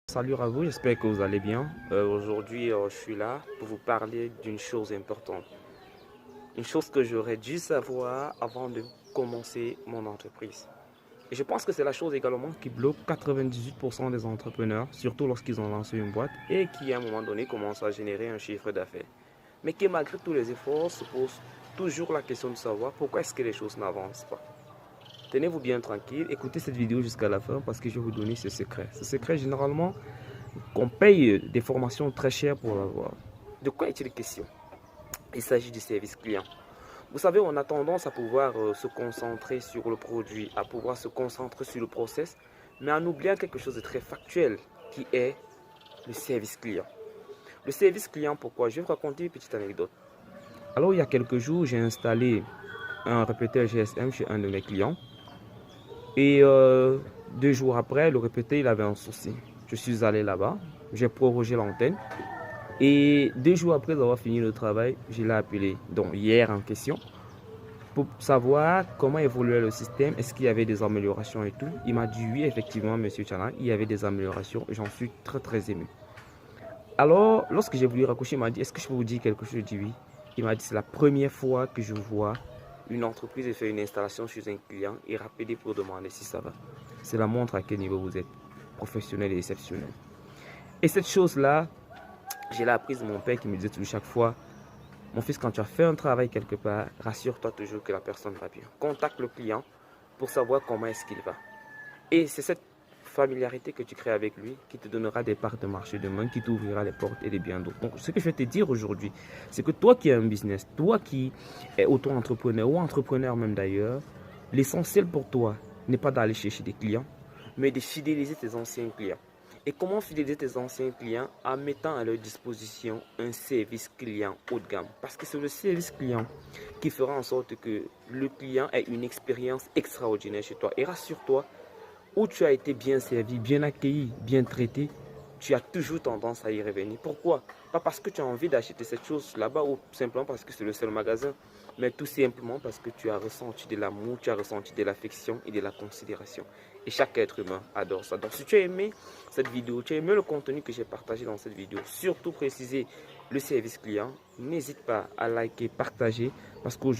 Salut à vous, j'espère que vous allez bien. Aujourd'hui, je suis là pour vous parler d'une chose importante. Une chose que j'aurais dû savoir avant de commencer mon entreprise. Et je pense que c'est la chose également qui bloque 98% des entrepreneurs, surtout lorsqu'ils ont lancé une boîte et qui à un moment donné commencent à générer un chiffre d'affaires. Mais qui malgré tous les efforts se posent toujours la question de savoir pourquoi est-ce que les choses n'avancent pas. Tenez-vous bien tranquille, écoutez cette vidéo jusqu'à la fin parce que je vais vous donner ce secret. Ce secret, généralement, qu'on paye des formations très chères pour l'avoir. De quoi est-il question? Il s'agit du service client. Vous savez, on a tendance à pouvoir se concentrer sur le produit, à pouvoir se concentrer sur le process, mais en oubliant quelque chose de très factuel qui est le service client. Le service client, pourquoi? Je vais vous raconter une petite anecdote. Alors, il y a quelques jours, j'ai installé un répéteur GSM chez un de mes clients. Et 2 jours après, le répéteur, il avait un souci. Je suis allé là-bas, j'ai prorogé l'antenne. Et 2 jours après avoir fini le travail, je l'ai appelé, donc hier en question, pour savoir comment évoluait le système, est-ce qu'il y avait des améliorations et tout. Il m'a dit oui, effectivement, monsieur Chana, il y avait des améliorations. J'en suis très très ému. Alors, lorsque j'ai voulu raccrocher, il m'a dit, est-ce que je peux vous dire quelque chose? Je dis oui. Il m'a dit, c'est la première fois que je vois une entreprise faire une installation chez un client et rappeler pour demander si ça va. Cela montre à quel niveau vous êtes professionnel et exceptionnel. Et cette chose-là, je l'ai apprise de mon père qui me disait toujours chaque fois, mon fils, quand tu as fait un travail quelque part, rassure-toi toujours que la personne va bien. Contacte le client pour savoir comment est-ce qu'il va. Et c'est cette familiarité que tu crées avec lui qui te donnera des parts de marché demain, qui t'ouvrira les portes et des biens d'autres. Donc, ce que je vais te dire aujourd'hui, c'est que toi qui as un business, toi qui es auto-entrepreneur ou entrepreneur même d'ailleurs, l'essentiel pour toi n'est pas d'aller chercher des clients, mais de fidéliser tes anciens clients. Et comment fidéliser tes anciens clients? En mettant à leur disposition un service client haut de gamme. Parce que c'est le service client qui fera en sorte que le client ait une expérience extraordinaire chez toi. Et rassure-toi, où tu as été bien servi, bien accueilli, bien traité, tu as toujours tendance à y revenir. Pourquoi? Pas parce que tu as envie d'acheter cette chose là-bas ou simplement parce que c'est le seul magasin, mais tout simplement parce que tu as ressenti de l'amour, tu as ressenti de l'affection et de la considération. Et chaque être humain adore ça. Donc si tu as aimé cette vidéo, tu as aimé le contenu que j'ai partagé dans cette vidéo, surtout préciser le service client, n'hésite pas à liker, partager, parce qu'aujourd'hui,